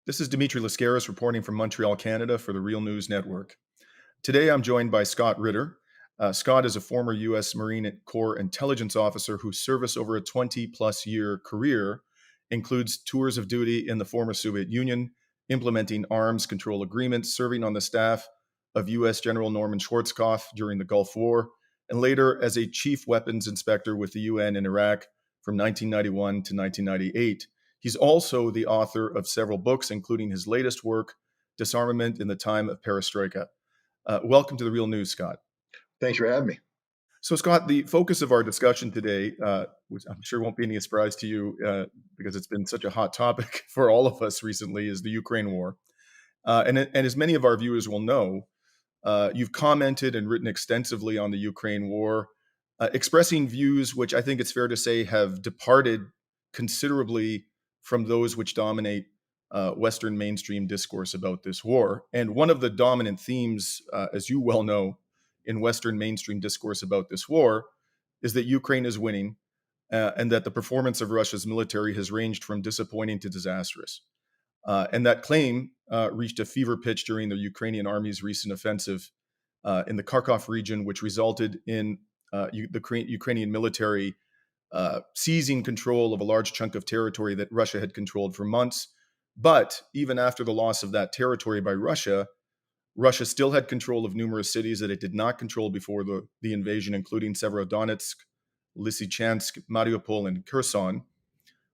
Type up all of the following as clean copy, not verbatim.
This is Dimitri Lascaris reporting from Montreal, Canada for the Real News Network. Today I'm joined by Scott Ritter. Scott is a former U.S. Marine Corps intelligence officer whose service over a 20-plus year career includes tours of duty in the former Soviet Union, implementing arms control agreements, serving on the staff of U.S. General Norman Schwarzkopf during the Gulf War, and later as a chief weapons inspector with the UN in Iraq from 1991 to 1998. He's also the author of several books, including his latest work, Disarmament in the Time of Perestroika. Welcome to the Real News, Scott. Thanks for having me. So, Scott, the focus of our discussion today, which I'm sure won't be any surprise to you because it's been such a hot topic for all of us recently, is the Ukraine war. And as many of our viewers will know, you've commented and written extensively on the Ukraine war, expressing views which I think it's fair to say have departed considerably from those which dominate Western mainstream discourse about this war. And one of the dominant themes, as you well know, in Western mainstream discourse about this war is that Ukraine is winning and that the performance of Russia's military has ranged from disappointing to disastrous. And that claim reached a fever pitch during the Ukrainian army's recent offensive in the Kharkov region, which resulted in the Ukrainian military seizing control of a large chunk of territory that Russia had controlled for months. But even after the loss of that territory by Russia, Russia still had control of numerous cities that it did not control before the invasion, including Severodonetsk, Lysychansk, Mariupol, and Kherson.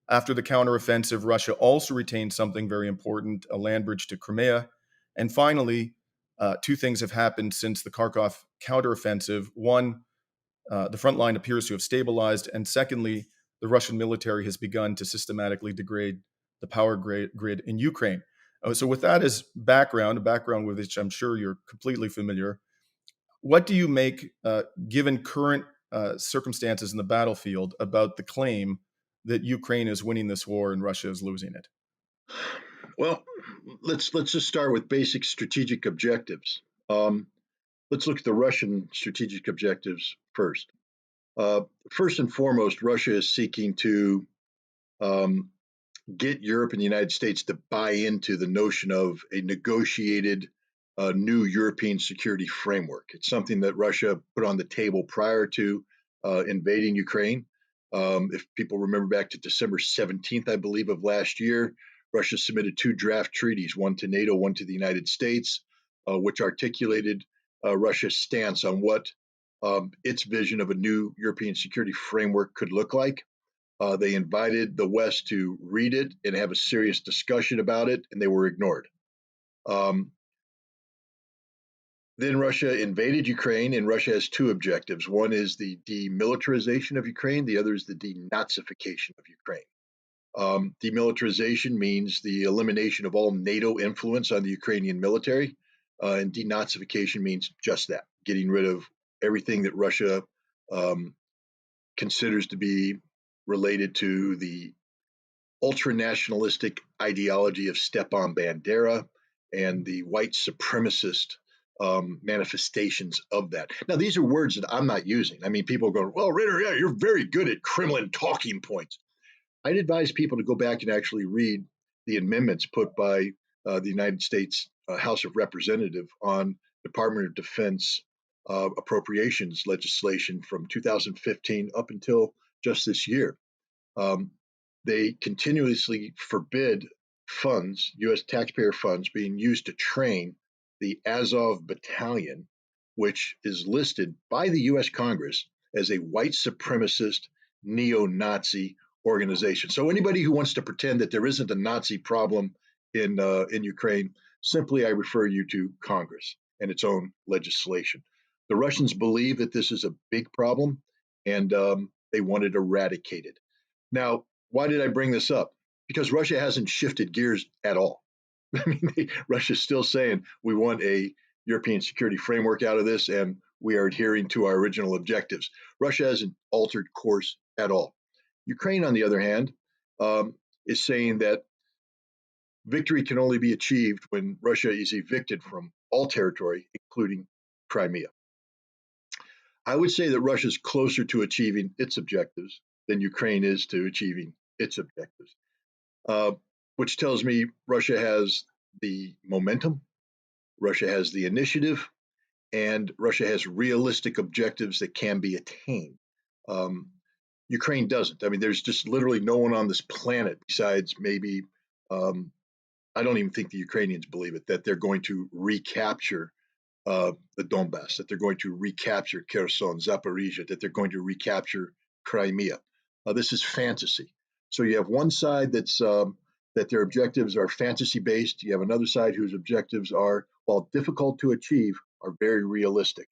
After the counteroffensive, Russia also retained something very important, a land bridge to Crimea. And finally, two things have happened since the Kharkov counteroffensive. One, the front line appears to have stabilized. And secondly, the Russian military has begun to systematically degrade the power grid in Ukraine. So, with that as background, a background with which I'm sure you're completely familiar, what do you make, given current circumstances in the battlefield, about the claim that Ukraine is winning this war and Russia is losing it? Well, let's just start with basic strategic objectives. Um, let's look at the Russian strategic objectives first. First and foremost, Russia is seeking to um, get Europe and the United States to buy into the notion of a negotiated new European security framework. It's something that Russia put on the table prior to invading Ukraine. If people remember back to December 17th, I believe, of last year, Russia submitted two draft treaties, one to NATO, one to the United States, which articulated Russia's stance on what its vision of a new European security framework could look like. They invited the West to read it and have a serious discussion about it, and they were ignored. Um, then Russia invaded Ukraine, and Russia has two objectives. One is the demilitarization of Ukraine, the other is the denazification of Ukraine. Demilitarization means the elimination of all NATO influence on the Ukrainian military, and denazification means just that, getting rid of everything that Russia um, considers to be related to the ultra nationalistic ideology of Stepan Bandera and the white supremacist manifestations of that. Now, these are words that I'm not using. I mean, people go, well, Ritter, yeah, you're very good at Kremlin talking points. I'd advise people to go back and actually read the amendments put by the United States House of Representatives on Department of Defense appropriations legislation from 2015 up until just this year. Um, they continuously forbid funds, U.S. taxpayer funds, being used to train the Azov Battalion, which is listed by the U.S. Congress as a white supremacist neo Nazi organization. So, anybody who wants to pretend that there isn't a Nazi problem in Ukraine, simply I refer you to Congress and its own legislation. The Russians believe that this is a big problem and they want it eradicated. Now, why did I bring this up? Because Russia hasn't shifted gears at all. I mean, Russia's still saying we want a European security framework out of this, and we are adhering to our original objectives. Russia hasn't altered course at all. Ukraine, on the other hand, is saying that victory can only be achieved when Russia is evicted from all territory, including Crimea. I would say that Russia is closer to achieving its objectives than Ukraine is to achieving its objectives. Uh, which tells me Russia has the momentum, Russia has the initiative, and Russia has realistic objectives that can be attained. Um, Ukraine doesn't. I mean, there's just literally no one on this planet besides maybe, um, I don't even think the Ukrainians believe it, that they're going to recapture the Donbass, that they're going to recapture Kherson, Zaporizhia, that they're going to recapture Crimea. This is fantasy. So you have one side that their objectives are fantasy based. You have another side whose objectives are, while difficult to achieve, are very realistic.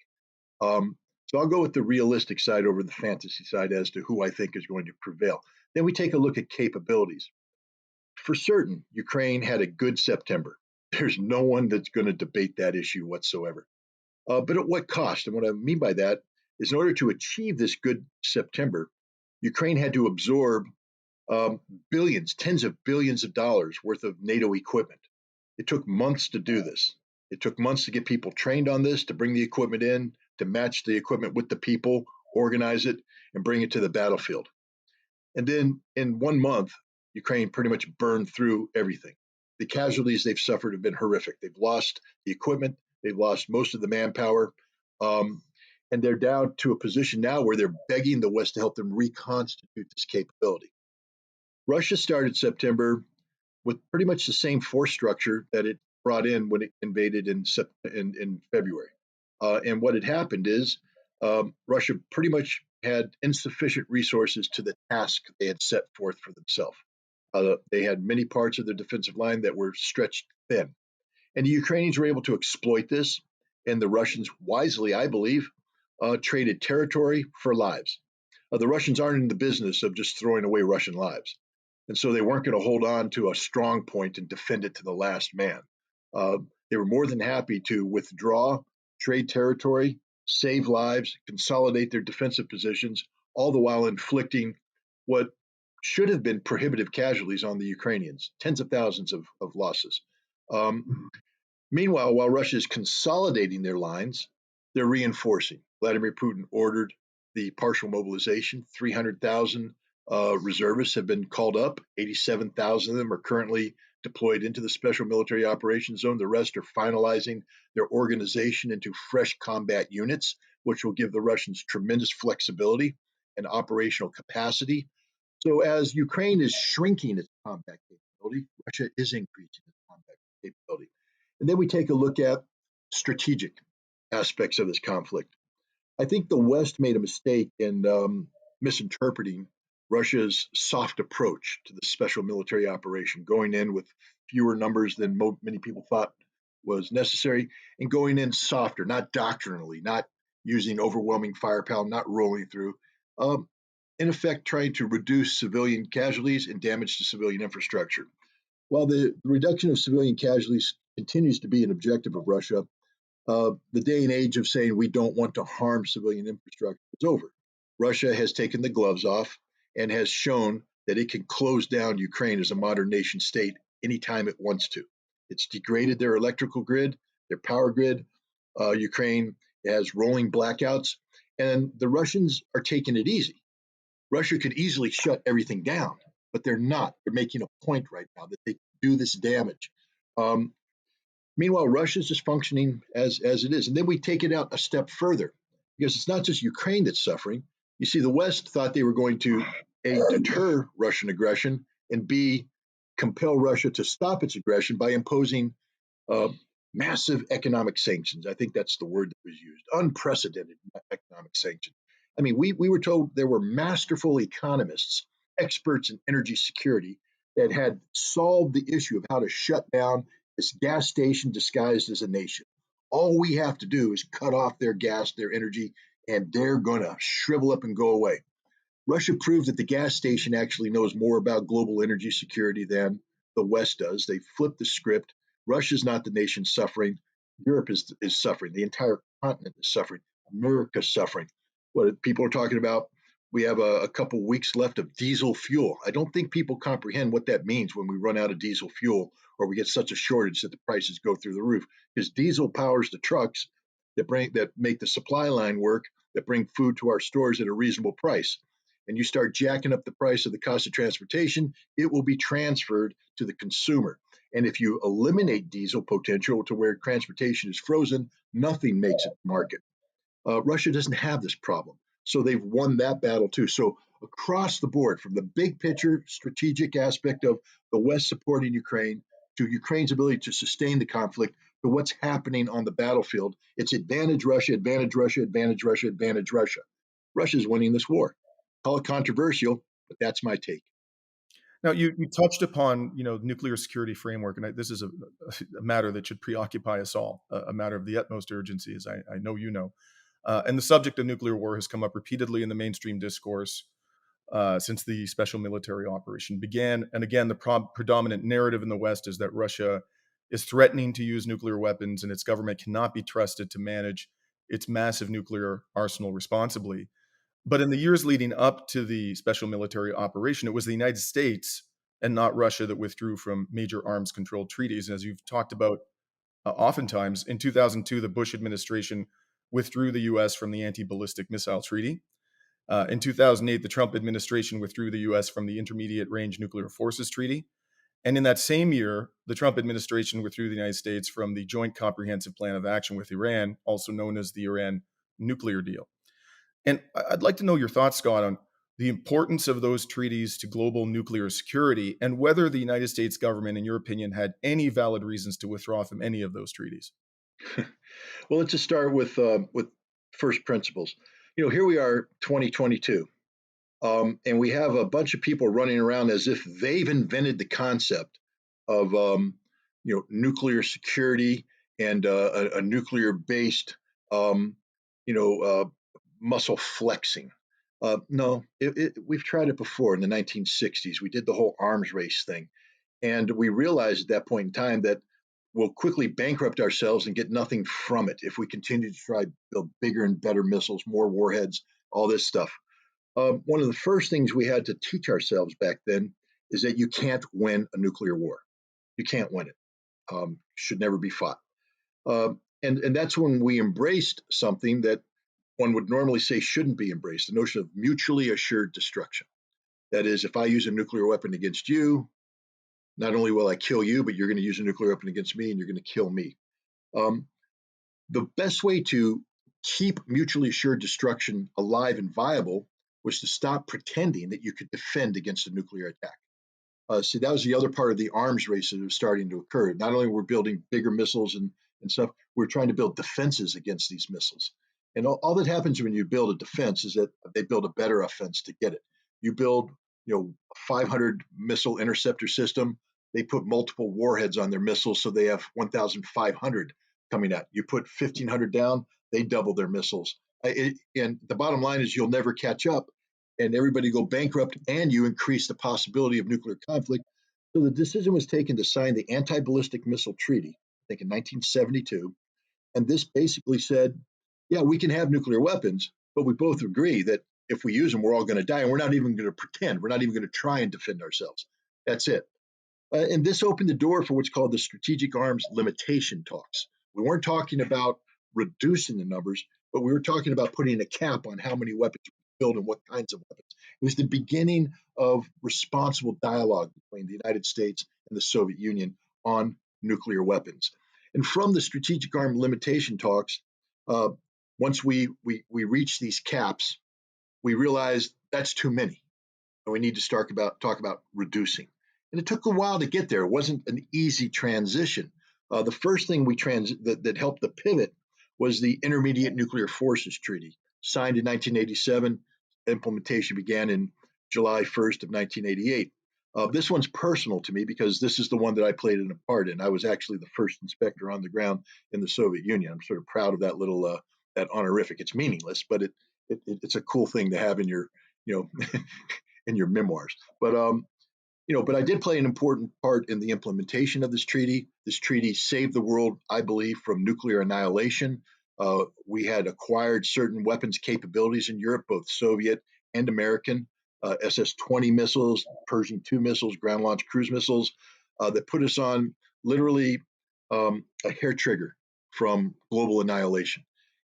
So I'll go with the realistic side over the fantasy side as to who I think is going to prevail. Then we take a look at capabilities. For certain, Ukraine had a good September. There's no one that's going to debate that issue whatsoever. But at what cost? And what I mean by that is, in order to achieve this good September, Ukraine had to absorb billions, tens of billions of dollars worth of NATO equipment. It took months to do this. It took months to get people trained on this, to bring the equipment in, to match the equipment with the people, organize it, and bring it to the battlefield. And then in 1 month, Ukraine pretty much burned through everything. The casualties they've suffered have been horrific. They've lost the equipment, they've lost most of the manpower, um, and they're down to a position now where they're begging the West to help them reconstitute this capability. Russia started September with pretty much the same force structure that it brought in when it invaded in February. And what had happened is Russia pretty much had insufficient resources to the task they had set forth for themselves. They had many parts of their defensive line that were stretched thin. And the Ukrainians were able to exploit this, and the Russians wisely, I believe, traded territory for lives. The Russians aren't in the business of just throwing away Russian lives. And so they weren't going to hold on to a strong point and defend it to the last man. They were more than happy to withdraw, trade territory, save lives, consolidate their defensive positions, all the while inflicting what should have been prohibitive casualties on the Ukrainians, tens of thousands of losses. Um, Meanwhile, while Russia is consolidating their lines, they're reinforcing. Vladimir Putin ordered the partial mobilization. 300,000 reservists have been called up. 87,000 of them are currently deployed into the Special Military Operations Zone. The rest are finalizing their organization into fresh combat units, which will give the Russians tremendous flexibility and operational capacity. So, as Ukraine is shrinking its combat capability, Russia is increasing its combat capability. And then we take a look at strategic aspects of this conflict. I think the West made a mistake in misinterpreting Russia's soft approach to the special military operation, going in with fewer numbers than many people thought was necessary, and going in softer, not doctrinally, not using overwhelming firepower, not rolling through. Um, in effect, trying to reduce civilian casualties and damage to civilian infrastructure. While the reduction of civilian casualties continues to be an objective of Russia, the day and age of saying we don't want to harm civilian infrastructure is over. Russia has taken the gloves off and has shown that it can close down Ukraine as a modern nation state anytime it wants to. It's degraded their electrical grid, their power grid. Ukraine has rolling blackouts, and the Russians are taking it easy. Russia could easily shut everything down, but they're not. They're making a point right now that they do this damage. Um, Meanwhile, Russia's just functioning as it is. And then we take it out a step further because it's not just Ukraine that's suffering. You see, the West thought they were going to A, deter Russian aggression, and B, compel Russia to stop its aggression by imposing uh, massive economic sanctions. I think that's the word that was used, unprecedented economic sanctions. I mean, we were told there were masterful economists, experts in energy security, that had solved the issue of how to shut down this gas station disguised as a nation. All we have to do is cut off their gas, their energy, and they're going to shrivel up and go away. Russia proved that the gas station actually knows more about global energy security than the West does. They flipped the script. Russia's not the nation suffering. Europe is suffering. The entire continent is suffering. America's suffering. What people are talking about, we have a couple weeks left of diesel fuel. I don't think people comprehend what that means when we run out of diesel fuel or we get such a shortage that the prices go through the roof. Because diesel powers the trucks that make the supply line work, that bring food to our stores at a reasonable price. and you start jacking up the price of the cost of transportation, it will be transferred to the consumer. And if you eliminate diesel potential to where transportation is frozen, nothing makes it market. Russia doesn't have this problem. So they've won that battle too. So across the board, from the big picture strategic aspect of the West supporting Ukraine to Ukraine's ability to sustain the conflict to what's happening on the battlefield, it's advantage Russia, advantage Russia, advantage Russia, advantage Russia. Russia's winning this war. Call it controversial, but that's my take. Now, you touched upon nuclear security framework, and this is a matter that should preoccupy us all, a matter of the utmost urgency, as I know you know. And the subject of nuclear war has come up repeatedly in the mainstream discourse since the special military operation began. And again, the predominant narrative in the West is that Russia is threatening to use nuclear weapons, and its government cannot be trusted to manage its massive nuclear arsenal responsibly. But in the years leading up to the special military operation, it was the United States and not Russia that withdrew from major arms control treaties. And as you've talked about oftentimes, in 2002, the Bush administration withdrew the US from the Anti Ballistic Missile Treaty. In 2008, the Trump administration withdrew the US from the Intermediate Range Nuclear Forces Treaty. And in that same year, the Trump administration withdrew the United States from the Joint Comprehensive Plan of Action with Iran, also known as the Iran nuclear deal. And I'd like to know your thoughts, Scott, on the importance of those treaties to global nuclear security and whether the United States government, in your opinion, had any valid reasons to withdraw from any of those treaties. Well, let's just start with first principles. Here we are, 2022. And we have a bunch of people running around as if they've invented the concept of nuclear security and a nuclear-based um, you know muscle flexing. No, we've tried it before in the 1960s. We did the whole arms race thing, and we realized at that point in time that we'll quickly bankrupt ourselves and get nothing from it if we continue to try to build bigger and better missiles, more warheads, all this stuff. One of the first things we had to teach ourselves back then is that you can't win a nuclear war. You can't win it. Should never be fought. And that's when we embraced something that one would normally say shouldn't be embraced, the notion of mutually assured destruction. That is, if I use a nuclear weapon against you, not only will I kill you, but you're going to use a nuclear weapon against me and you're going to kill me. Um, the best way to keep mutually assured destruction alive and viable was to stop pretending that you could defend against a nuclear attack. See, that was the other part of the arms race that was starting to occur. Not only were we building bigger missiles and stuff, we're trying to build defenses against these missiles. And all that happens when you build a defense is that they build a better offense to get it. You build, a 500 missile interceptor system. They put multiple warheads on their missiles, so they have 1,500 coming out. You put 1,500 down, they double their missiles. And the bottom line is you'll never catch up, and everybody go bankrupt, and you increase the possibility of nuclear conflict. So the decision was taken to sign the Anti-Ballistic Missile Treaty, I think in 1972, and this basically said, yeah, we can have nuclear weapons, but we both agree that if we use them, we're all going to die, and we're not even going to pretend. We're not even going to try and defend ourselves. That's it. And this opened the door for what's called the strategic arms limitation talks. We weren't talking about reducing the numbers, but we were talking about putting a cap on how many weapons we build and what kinds of weapons. It was the beginning of responsible dialogue between the United States and the Soviet Union on nuclear weapons. And from the strategic arm limitation talks, uh, once we reached these caps, we realized that's too many, and we need to talk about reducing. And it took a while to get there. It wasn't an easy transition. The first thing that helped the pivot was the Intermediate Nuclear Forces Treaty, signed in 1987. Implementation began in July 1st of 1988. This one's personal to me because this is the one that I played a part in. I was actually the first inspector on the ground in the Soviet Union. I'm sort of proud of that little that honorific. It's meaningless, but it's a cool thing to have in your you know in your memoirs. But I did play an important part in the implementation of this treaty. This treaty saved the world, I believe, from nuclear annihilation. We had acquired certain weapons capabilities in Europe, both Soviet and American, SS-20 missiles, Pershing II missiles, ground launch cruise missiles, that put us on literally a hair trigger from global annihilation.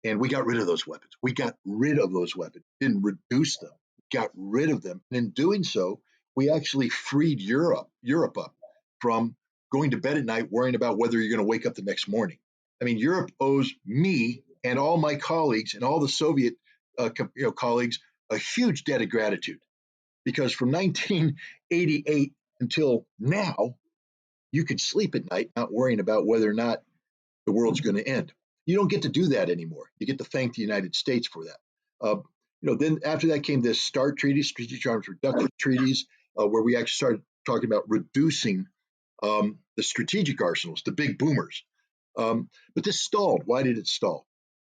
And we got rid of those weapons. We got rid of those weapons, didn't reduce them, got rid of them. And in doing so, we actually freed Europe up from going to bed at night worrying about whether you're going to wake up the next morning. I mean, Europe owes me and all my colleagues and all the Soviet colleagues a huge debt of gratitude because from 1988 until now, you could sleep at night not worrying about whether or not the world's going to end. You don't get to do that anymore. You get to thank the United States for that. Then after that came the START treaties, strategic arms reduction treaties, where we actually started talking about reducing the strategic arsenals, the big boomers. But this stalled. Why did it stall?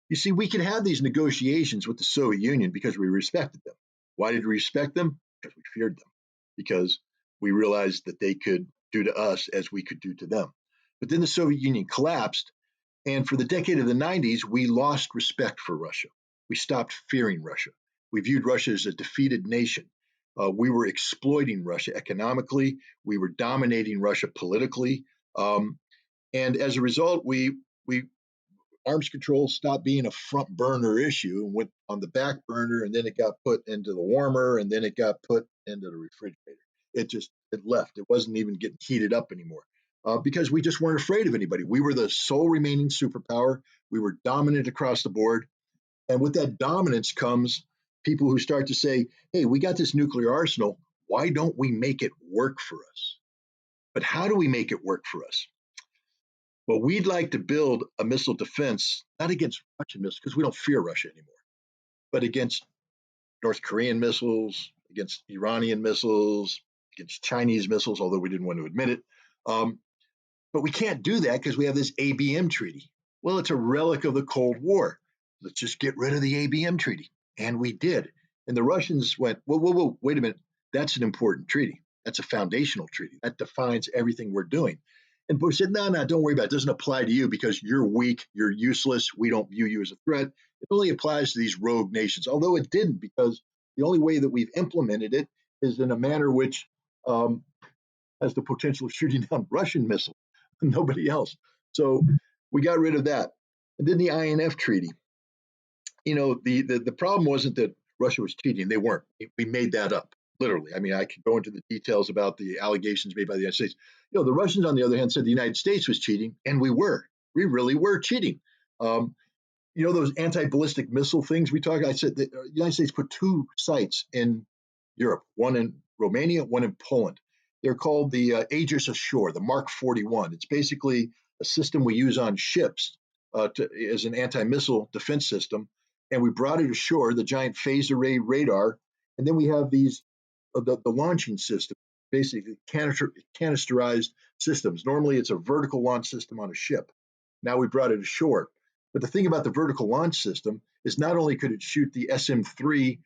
You see, we could have these negotiations with the Soviet Union because we respected them. Why did we respect them? Because we feared them, because we realized that they could do to us as we could do to them. But then the Soviet Union collapsed, and for the decade of the 90s, we lost respect for Russia. We stopped fearing Russia. We viewed Russia as a defeated nation. We were exploiting Russia economically. We were dominating Russia politically. And as a result, we arms control stopped being a front burner issue and went on the back burner, and then it got put into the warmer, and then it got put into the refrigerator. It left. It wasn't even getting heated up anymore because we just weren't afraid of anybody. We were the sole remaining superpower. We were dominant across the board, and with that dominance comes people who start to say, "Hey, we got this nuclear arsenal. Why don't we make it work for us?" But how do we make it work for us? Well, we'd like to build a missile defense, not against Russian missiles, because we don't fear Russia anymore, but against North Korean missiles, against Iranian missiles, against Chinese missiles, although we didn't want to admit it. But we can't do that because we have this ABM treaty. Well, it's a relic of the Cold War. Let's just get rid of the ABM treaty. And we did. And the Russians went, whoa, wait a minute. That's an important treaty. That's a foundational treaty. That defines everything we're doing. And Bush said, no, don't worry about it. It doesn't apply to you because you're weak, you're useless. We don't view you as a threat. It only applies to these rogue nations, although it didn't, because the only way that we've implemented it is in a manner which has the potential of shooting down Russian missiles, nobody else. So we got rid of that. And then the INF treaty. The problem wasn't that Russia was cheating. They weren't. We made that up, literally. I mean, I could go into the details about the allegations made by the United States. The Russians, on the other hand, said the United States was cheating, and we were. We really were cheating. Those anti-ballistic missile things we talked. I said the United States put 2 sites in Europe, one in Romania, one in Poland. They're called the Aegis Ashore, the Mark 41. It's basically a system we use on ships as an anti-missile defense system. And we brought it ashore, the giant phased array radar. And then we have these, the launching system, basically canisterized systems. Normally it's a vertical launch system on a ship. Now we brought it ashore. But the thing about the vertical launch system is not only could it shoot the SM-3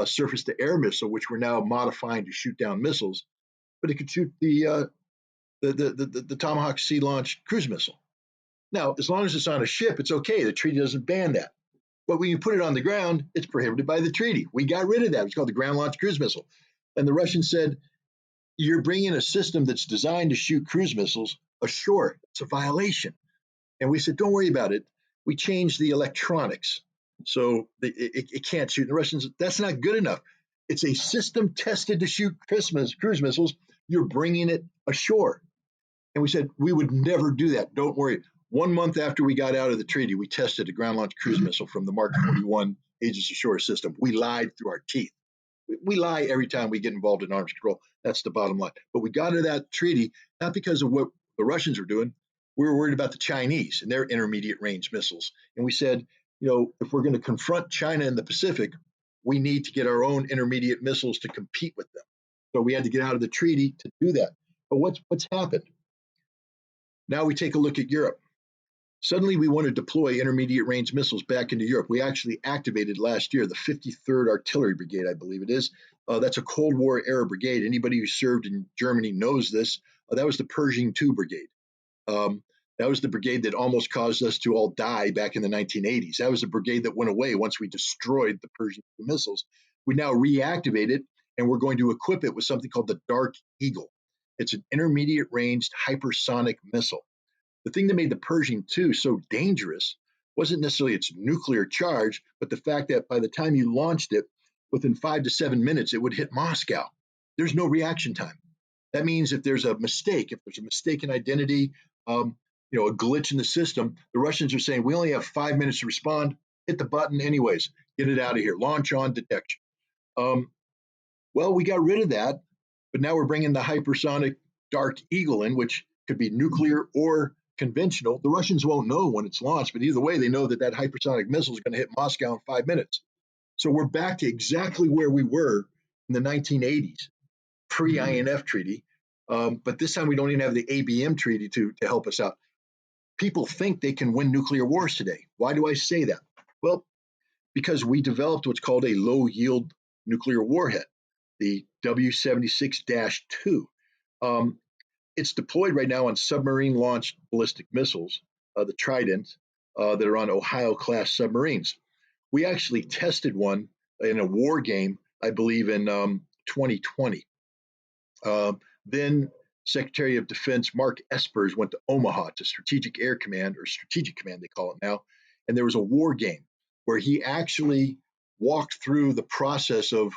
surface-to-air missile, which we're now modifying to shoot down missiles, but it could shoot the Tomahawk Sea-launched cruise missile. Now, as long as it's on a ship, it's okay. The treaty doesn't ban that. But when you put it on the ground, it's prohibited by the treaty. We got rid of that. It's called the ground-launched cruise missile. And the Russians said, you're bringing a system that's designed to shoot cruise missiles ashore. It's a violation. And we said, don't worry about it. We changed the electronics. So it can't shoot. And the Russians, that's not good enough. It's a system tested to shoot cruise missiles. You're bringing it ashore. And we said, we would never do that. Don't worry. 1 month after we got out of the treaty, we tested a ground-launched cruise missile from the Mark 41 Aegis Ashore system. We lied through our teeth. We lie every time we get involved in arms control. That's the bottom line. But we got into that treaty not because of what the Russians were doing. We were worried about the Chinese and their intermediate range missiles. And we said, if we're going to confront China in the Pacific, we need to get our own intermediate missiles to compete with them. So we had to get out of the treaty to do that. But what's happened? Now we take a look at Europe. Suddenly we want to deploy intermediate range missiles back into Europe. We actually activated last year the 53rd Artillery Brigade, I believe it is. That's a Cold War era brigade. Anybody who served in Germany knows this. That was the Pershing II Brigade. That was the brigade that almost caused us to all die back in the 1980s. That was the brigade that went away once we destroyed the Pershing II missiles. We now reactivate it, and we're going to equip it with something called the Dark Eagle. It's an intermediate ranged hypersonic missile. The thing that made the Pershing II so dangerous wasn't necessarily its nuclear charge, but the fact that by the time you launched it, within 5 to 7 minutes, it would hit Moscow. There's no reaction time. That means if there's a mistake, if there's a mistaken identity, um, a glitch in the system, the Russians are saying we only have 5 minutes to respond. Hit the button anyways. Get it out of here. Launch on detection. Um, well, we got rid of that, but now we're bringing the hypersonic Dark Eagle in, which could be nuclear or conventional. The Russians won't know when it's launched, but either way, they know that that hypersonic missile is going to hit Moscow in 5 minutes. So we're back to exactly where we were in the 1980s, pre-INF treaty. But this time we don't even have the ABM treaty to help us out. People think they can win nuclear wars today. Why do I say that? Well, because we developed what's called a low yield nuclear warhead, the W76 2. It's deployed right now on submarine launched ballistic missiles, the Trident, that are on Ohio class submarines. We actually tested one in a war game, I believe, in 2020. Then Secretary of Defense Mark Espers went to Omaha to Strategic Air Command, or Strategic Command, they call it now, and there was a war game where he actually walked through the process of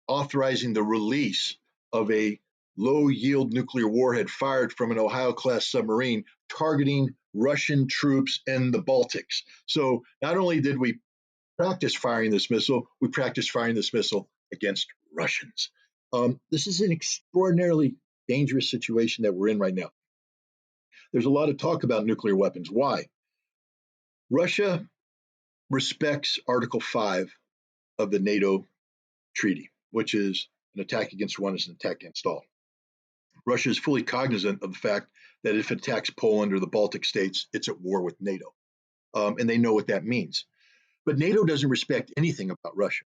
authorizing the release of a low yield nuclear warhead fired from an Ohio class submarine targeting Russian troops in the Baltics. So not only did we practice firing this missile, we practiced firing this missile against Russians. This is an extraordinarily dangerous situation that we're in right now. There's a lot of talk about nuclear weapons. Why? Russia respects Article 5 of the NATO treaty, which is an attack against one is an attack against all. Russia is fully cognizant of the fact that if it attacks Poland or the Baltic states, it's at war with NATO. And they know what that means. But NATO doesn't respect anything about Russia.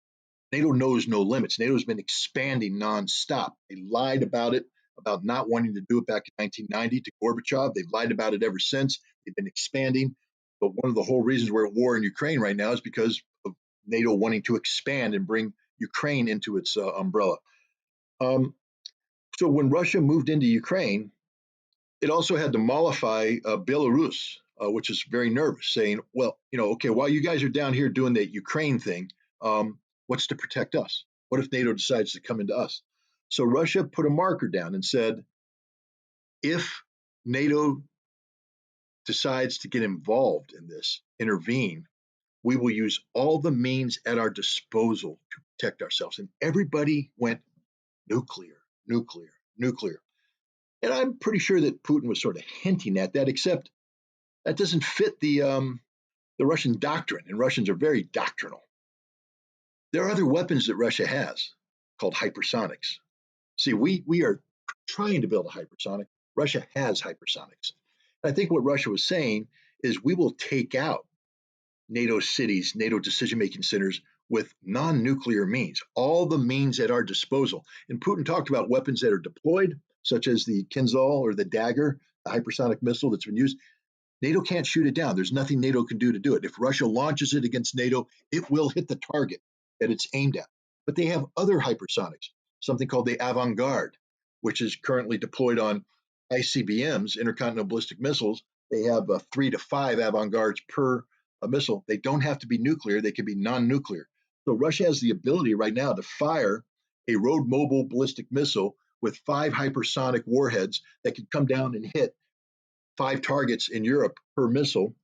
NATO knows no limits. NATO has been expanding nonstop. They lied about it, about not wanting to do it back in 1990 to Gorbachev. They've lied about it ever since. They've been expanding. But one of the whole reasons we're at war in Ukraine right now is because of NATO wanting to expand and bring Ukraine into its umbrella. So when Russia moved into Ukraine, it also had to mollify Belarus, which is very nervous, saying, well, okay, while you guys are down here doing the Ukraine thing, what's to protect us? What if NATO decides to come into us? So Russia put a marker down and said, if NATO decides to get involved in this, intervene, we will use all the means at our disposal to protect ourselves. And everybody went nuclear, nuclear, nuclear. And I'm pretty sure that Putin was sort of hinting at that, except that doesn't fit the Russian doctrine, and Russians are very doctrinal. There are other weapons that Russia has called hypersonics. See, we are trying to build a hypersonic. Russia has hypersonics. And I think what Russia was saying is we will take out NATO cities, NATO decision-making centers with non-nuclear means, all the means at our disposal. And Putin talked about weapons that are deployed, such as the Kinzhal or the Dagger, the hypersonic missile that's been used. NATO can't shoot it down. There's nothing NATO can do to do it. If Russia launches it against NATO, it will hit the target that it's aimed at. But they have other hypersonics, something called the Avant-Garde, which is currently deployed on ICBMs, intercontinental ballistic missiles. They have 3 to 5 Avant-Gardes per missile. They don't have to be nuclear. They can be non-nuclear. So Russia has the ability right now to fire a road mobile ballistic missile with 5 hypersonic warheads that can come down and hit 5 targets in Europe per missile.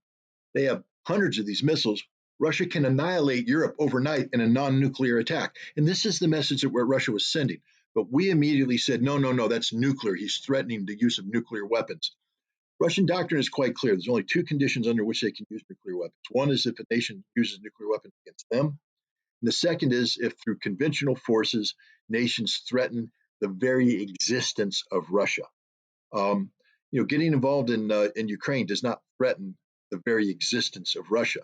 They have hundreds of these missiles. Russia can annihilate Europe overnight in a non-nuclear attack. And this is the message that Russia was sending. But we immediately said, no, no, no, that's nuclear. He's threatening the use of nuclear weapons. Russian doctrine is quite clear. There's only 2 conditions under which they can use nuclear weapons. One is if a nation uses nuclear weapons against them. And the second is if through conventional forces, nations threaten the very existence of Russia. Getting involved in Ukraine does not threaten the very existence of Russia,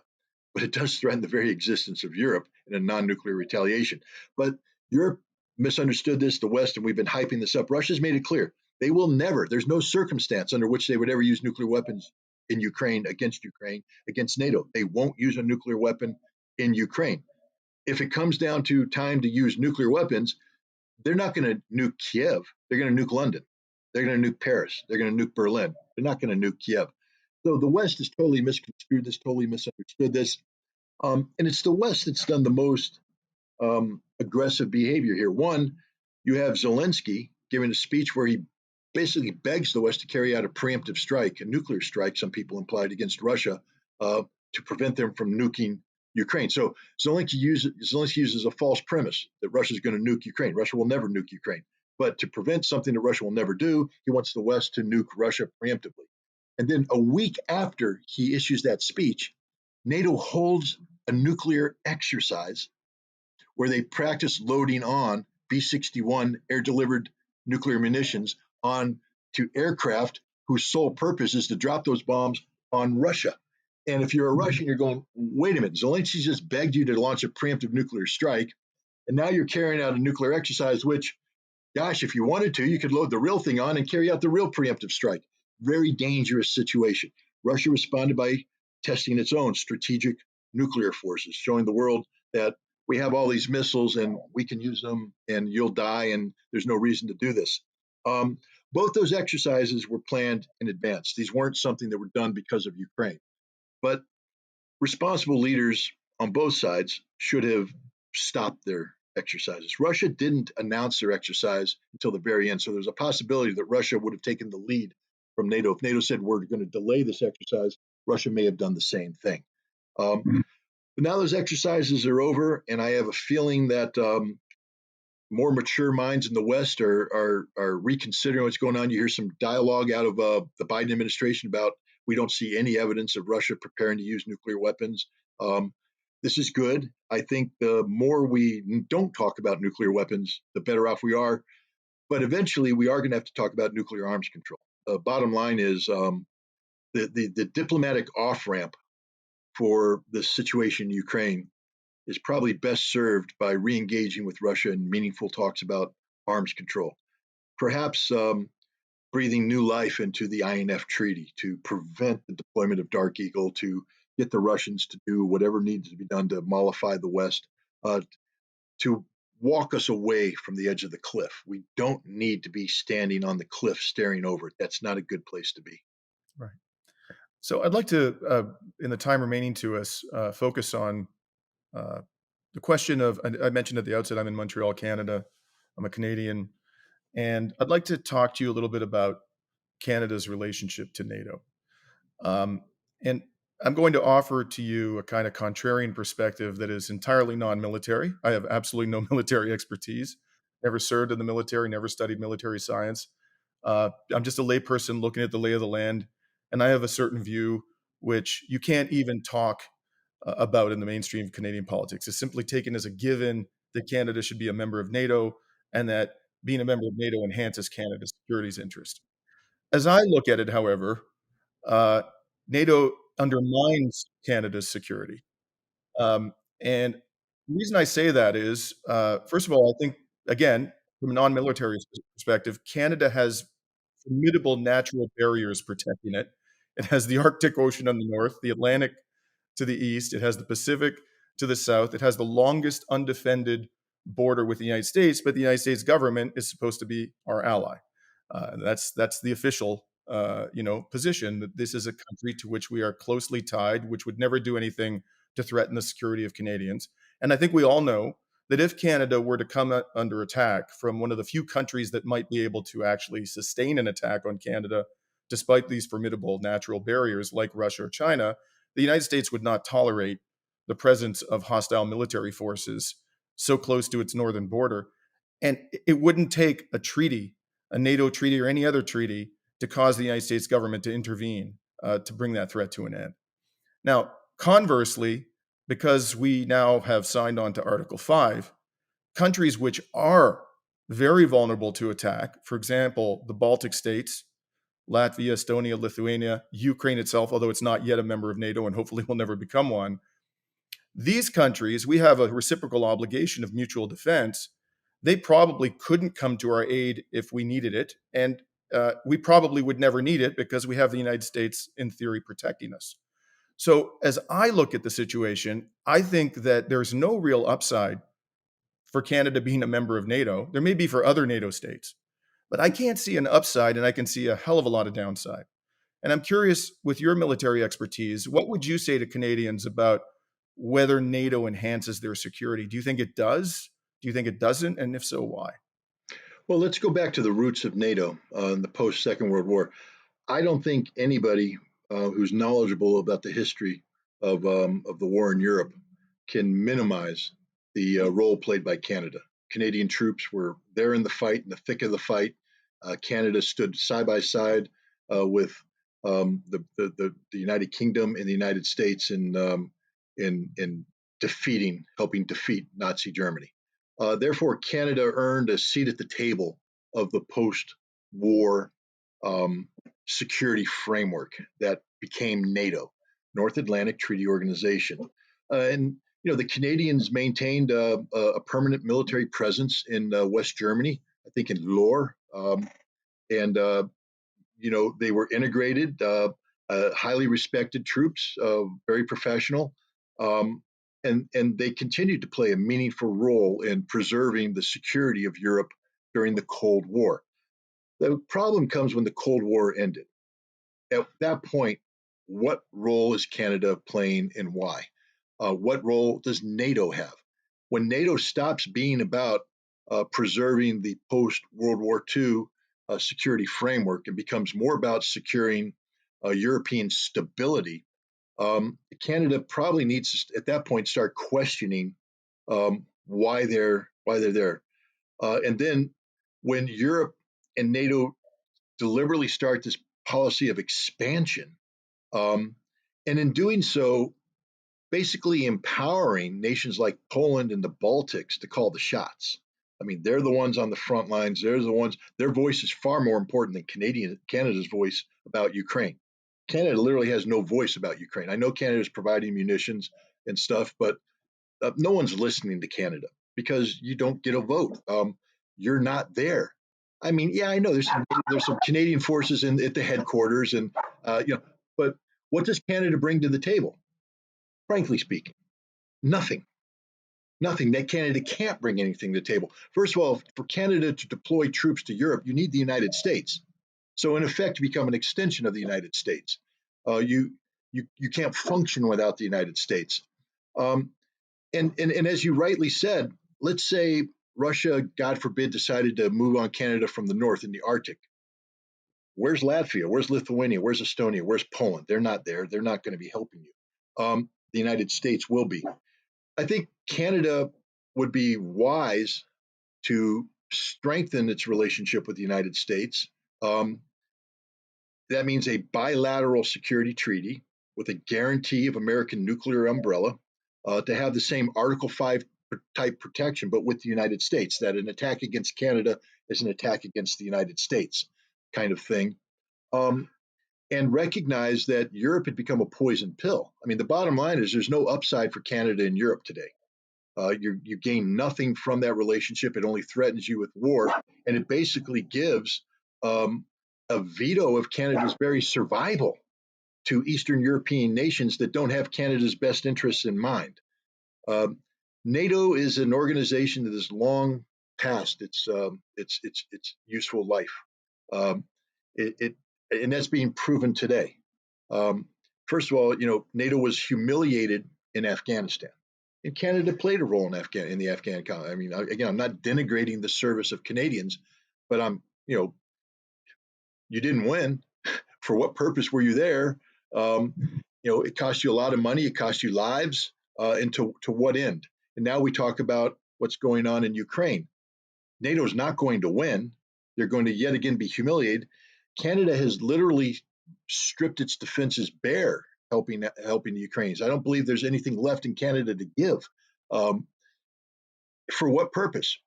but it does threaten the very existence of Europe in a non-nuclear retaliation. But Europe misunderstood this, the West, and we've been hyping this up. Russia's made it clear. They will never, there's no circumstance under which they would ever use nuclear weapons in Ukraine, against NATO. They won't use a nuclear weapon in Ukraine. If it comes down to time to use nuclear weapons, they're not going to nuke Kiev. They're going to nuke London. They're going to nuke Paris. They're going to nuke Berlin. They're not going to nuke Kiev. So the West has totally misconstrued this, totally misunderstood this. And it's the West that's done the most aggressive behavior here. One, you have Zelensky giving a speech where he basically begs the West to carry out a preemptive strike, a nuclear strike, some people implied, against Russia to prevent them from nuking Ukraine. So Zelensky uses a false premise that Russia is going to nuke Ukraine. Russia will never nuke Ukraine. But to prevent something that Russia will never do, he wants the West to nuke Russia preemptively. And then a week after he issues that speech, NATO holds a nuclear exercise where they practice loading on B-61 air-delivered nuclear munitions on to aircraft whose sole purpose is to drop those bombs on Russia. And if you're a Russian, you're going, wait a minute, Zelensky just begged you to launch a preemptive nuclear strike, and now you're carrying out a nuclear exercise, which, gosh, if you wanted to, you could load the real thing on and carry out the real preemptive strike. Very dangerous situation. Russia responded by testing its own strategic nuclear forces, showing the world that we have all these missiles and we can use them and you'll die and there's no reason to do this. Um, both those exercises were planned in advance. These weren't something that were done because of Ukraine. But responsible leaders on both sides should have stopped their exercises. Russia didn't announce their exercise until the very end. So there's a possibility that Russia would have taken the lead from NATO. If NATO said we're going to delay this exercise, Russia may have done the same thing. But now those exercises are over, and I have a feeling that more mature minds in the West are reconsidering what's going on. You hear some dialogue out of the Biden administration about we don't see any evidence of Russia preparing to use nuclear weapons. This is good. I think the more we don't talk about nuclear weapons, the better off we are. But eventually, we are going to have to talk about nuclear arms control. The bottom line is the diplomatic off ramp for the situation in Ukraine is probably best served by re-engaging with Russia in meaningful talks about arms control. Perhaps breathing new life into the INF treaty to prevent the deployment of Dark Eagle, to get the Russians to do whatever needs to be done to mollify the West, to walk us away from the edge of the cliff. We don't need to be standing on the cliff staring over it. That's not a good place to be. Right. So I'd like to, in the time remaining to us, focus on the question of, I mentioned at the outset, I'm in Montreal, Canada. I'm a Canadian. And I'd like to talk to you a little bit about Canada's relationship to NATO. Um, and I'm going to offer to you a kind of contrarian perspective that is entirely non-military. I have absolutely no military expertise, never served in the military, never studied military science. I'm just a layperson looking at the lay of the land, and I have a certain view which you can't even talk about in the mainstream of Canadian politics. It's simply taken as a given that Canada should be a member of NATO and that being a member of NATO enhances Canada's security interest. As I look at it, however, uh, NATO undermines Canada's security. Um, and the reason I say that is, first of all, I think, again, from a non-military perspective, Canada has formidable natural barriers protecting it. It has the Arctic Ocean on the north, the Atlantic to the east, it has the Pacific to the south, it has the longest undefended border with the United States, but the United States government is supposed to be our ally. That's the official position, that this is a country to which we are closely tied, which would never do anything to threaten the security of Canadians. And I think we all know that if Canada were to come under attack from one of the few countries that might be able to actually sustain an attack on Canada, despite these formidable natural barriers like Russia or China, the United States would not tolerate the presence of hostile military forces so close to its northern border. And it wouldn't take a treaty, a NATO treaty or any other treaty, to cause the United States government to intervene to bring that threat to an end. Now, conversely, because we now have signed on to Article 5, countries which are very vulnerable to attack, for example, the Baltic states, Latvia, Estonia, Lithuania, Ukraine itself, although it's not yet a member of NATO and hopefully will never become one, these countries, we have a reciprocal obligation of mutual defense. They probably couldn't come to our aid if we needed it. And we probably would never need it because we have the United States, in theory, protecting us. So, as I look at the situation, I think that there's no real upside for Canada being a member of NATO. There may be for other NATO states, but I can't see an upside and I can see a hell of a lot of downside. And I'm curious, with your military expertise, what would you say to Canadians about whether NATO enhances their security. Do you think it does? Do you think it doesn't? And if so, why? Well, let's go back to the roots of NATO in the post Second World War. I don't think anybody who's knowledgeable about the history of the war in Europe can minimize the role played by Canada. Canadian troops were there in the fight, in the thick of the fight. Canada stood side by side with the United Kingdom and the United States in defeating, helping defeat Nazi Germany. Therefore, Canada earned a seat at the table of the post-war um, security framework that became NATO, North Atlantic Treaty Organization. And the Canadians maintained a permanent military presence in West Germany, I think in Lohr, and they were integrated, highly respected troops, very professional, um, and they continued to play a meaningful role in preserving the security of Europe during the Cold War. The problem comes when the Cold War ended. At that point, what role is Canada playing and why? What role does NATO have? When NATO stops being about preserving the post World War II security framework and becomes more about securing European stability, Canada probably needs to, at that point, start questioning why they're there. And then when Europe and NATO deliberately start this policy of expansion, um, and in doing so, basically empowering nations like Poland and the Baltics to call the shots. I mean, they're the ones on the front lines. They're the ones. Their voice is far more important than Canada's voice about Ukraine. Canada literally has no voice about Ukraine. I know Canada is providing munitions and stuff, but no one's listening to Canada because you don't get a vote. You're not there. I mean, yeah, I know there's some Canadian forces at the headquarters, and but what does Canada bring to the table? Frankly speaking, nothing. Nothing. That Canada can't bring anything to the table. First of all, for Canada to deploy troops to Europe, you need the United States. So in effect, you become an extension of the United States. You can't function without the United States. Um, and as you rightly said, let's say Russia, God forbid, decided to move on Canada from the north in the Arctic. Where's Latvia? Where's Lithuania? Where's Estonia? Where's Poland? They're not there. They're not going to be helping you. The United States will be. I think Canada would be wise to strengthen its relationship with the United States. Um, that means a bilateral security treaty with a guarantee of American nuclear umbrella to have the same Article 5 type protection, but with the United States, that an attack against Canada is an attack against the United States kind of thing. Um, and recognize that Europe had become a poison pill. I mean, the bottom line is there's no upside for Canada and Europe today. You gain nothing from that relationship. It only threatens you with war, and it basically gives a veto of Canada's very survival to Eastern European nations that don't have Canada's best interests in mind. Um, NATO is an organization that has long past its useful life. Um, it and that's being proven today. Um, First of all, NATO was humiliated in Afghanistan, and Canada played a role in the Afghan. I mean, again, I'm not denigrating the service of Canadians, but you didn't win. For what purpose were you there? Um, it cost you a lot of money. It cost you lives, and to what end? And now we talk about what's going on in Ukraine. NATO is not going to win. They're going to yet again be humiliated. Canada has literally stripped its defenses bare, helping the Ukrainians. I don't believe there's anything left in Canada to give. Um, for what purpose?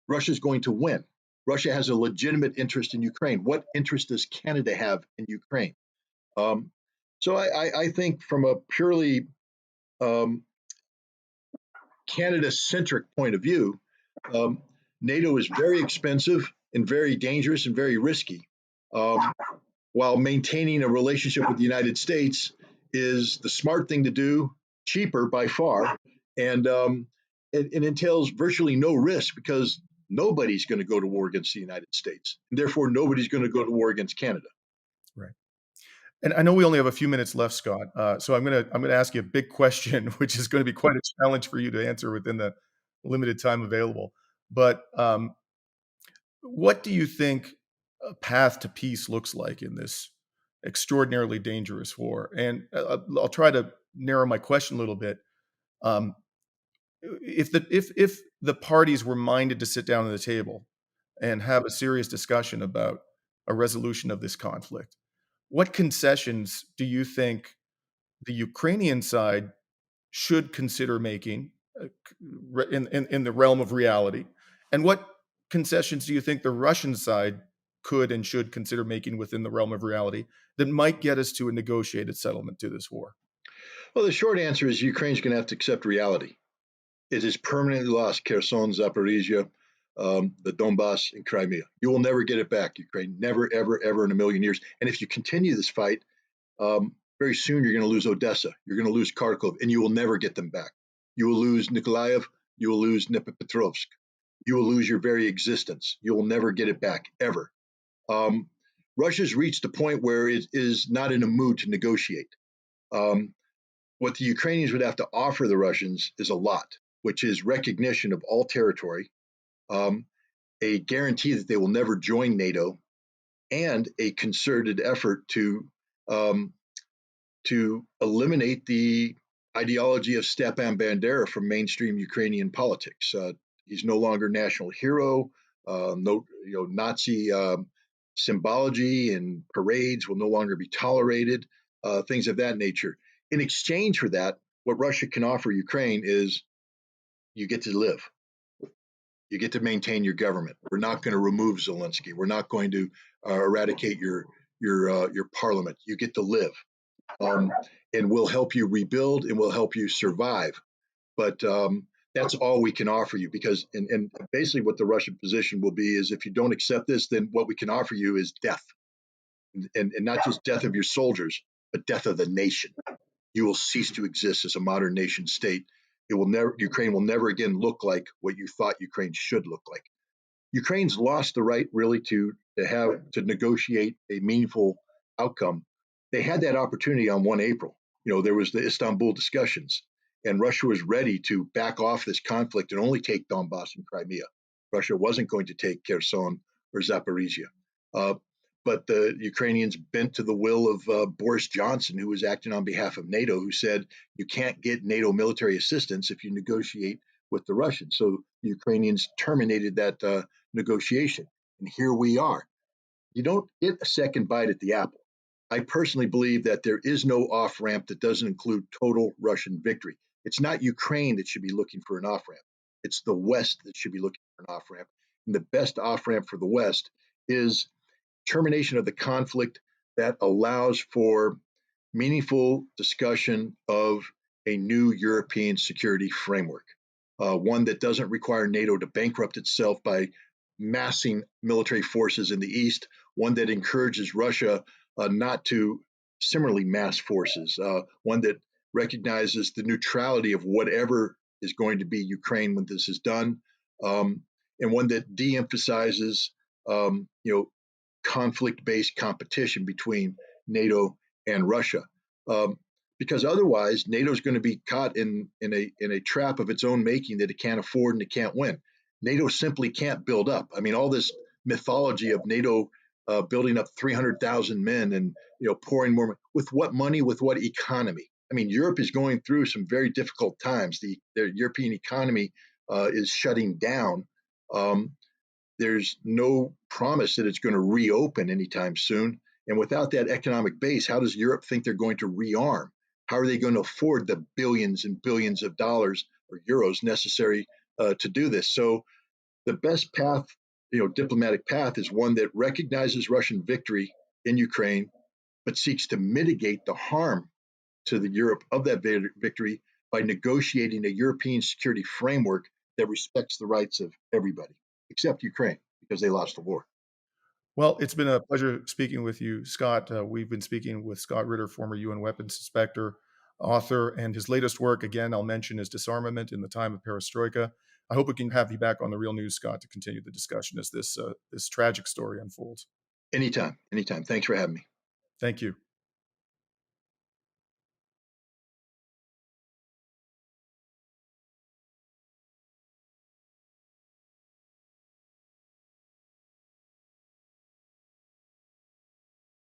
Russia's going to win. Russia has a legitimate interest in Ukraine. What interest does Canada have in Ukraine? Um, so I think from a purely um, Canada-centric point of view, um, NATO is very expensive and very dangerous and very risky, um, while maintaining a relationship with the United States is the smart thing to do, cheaper by far, and it entails virtually no risk because nobody's going to go to war against the United States, and therefore nobody's going to go to war against Canada. Right. And I know we only have a few minutes left, Scott. So I'm gonna ask you a big question, which is going to be quite a challenge for you to answer within the limited time available. But what do you think a path to peace looks like in this extraordinarily dangerous war? And I'll try to narrow my question a little bit. Um, if the parties were minded to sit down at the table and have a serious discussion about a resolution of this conflict, what concessions do you think the Ukrainian side should consider making in the realm of reality? And what concessions do you think the Russian side could and should consider making within the realm of reality that might get us to a negotiated settlement to this war? Well, the short answer is Ukraine's going to have to accept reality. It is permanently lost Kherson, Zaporizhia, the Donbass, and Crimea. You will never get it back, Ukraine. Never, ever, ever in a million years. And if you continue this fight, very soon you're going to lose Odessa. You're going to lose Kharkov, and you will never get them back. You will lose Nikolaev. You will lose Dnipropetrovsk. You will lose your very existence. You will never get it back, ever. Um, Russia's reached a point where it is not in a mood to negotiate. Um, what the Ukrainians would have to offer the Russians is a lot, which is recognition of all territory, um, a guarantee that they will never join NATO, and a concerted effort um, to eliminate the ideology of Stepan Bandera from mainstream Ukrainian politics. He's no longer national hero. No, Nazi symbology and parades will no longer be tolerated. Things of that nature. In exchange for that, what Russia can offer Ukraine is you get to live. You get to maintain your government. We're not going to remove Zelensky. We're not going to eradicate your parliament. You get to live, um, and we'll help you rebuild and we'll help you survive. But that's all we can offer you because, and basically, what the Russian position will be is if you don't accept this, then what we can offer you is death, and not just death of your soldiers, but death of the nation. You will cease to exist as a modern nation state. It will never, Ukraine will never again look like what you thought Ukraine should look like. Ukraine's lost the right really to negotiate a meaningful outcome. They had that opportunity on 1 April. There was the Istanbul discussions, and Russia was ready to back off this conflict and only take Donbass and Crimea. Russia wasn't going to take Kherson or Zaporizhia. Uh, but the Ukrainians bent to the will of Boris Johnson, who was acting on behalf of NATO, who said you can't get NATO military assistance if you negotiate with the Russians. So the Ukrainians terminated that negotiation. And here we are. You don't get a second bite at the apple. I personally believe that there is no off ramp that doesn't include total Russian victory. It's not Ukraine that should be looking for an off ramp. It's the West that should be looking for an off ramp. And the best off ramp for the West is termination of the conflict that allows for meaningful discussion of a new European security framework, one that doesn't require NATO to bankrupt itself by massing military forces in the East, one that encourages Russia not to similarly mass forces, one that recognizes the neutrality of whatever is going to be Ukraine when this is done, um, and one that de-emphasizes, um, you know, conflict-based competition between NATO and Russia. Um, because otherwise, NATO is going to be caught in a trap of its own making that it can't afford and it can't win. NATO simply can't build up. I mean, all this mythology of NATO building up 300,000 men and pouring more with what money, with what economy? I mean, Europe is going through some very difficult times. The European economy is shutting down. Um, there's no promise that it's going to reopen anytime soon. And without that economic base, how does Europe think they're going to rearm? How are they going to afford the billions and billions of dollars or euros necessary to do this? So the best path, diplomatic path, is one that recognizes Russian victory in Ukraine, but seeks to mitigate the harm to the Europe of that victory by negotiating a European security framework that respects the rights of everybody, except Ukraine, because they lost the war. Well, it's been a pleasure speaking with you, Scott. We've been speaking with Scott Ritter, former UN weapons inspector, author, and his latest work, again, I'll mention, is Disarmament in the Time of Perestroika. I hope we can have you back on the Real News, Scott, to continue the discussion as this tragic story unfolds. Anytime, anytime. Thanks for having me. Thank you.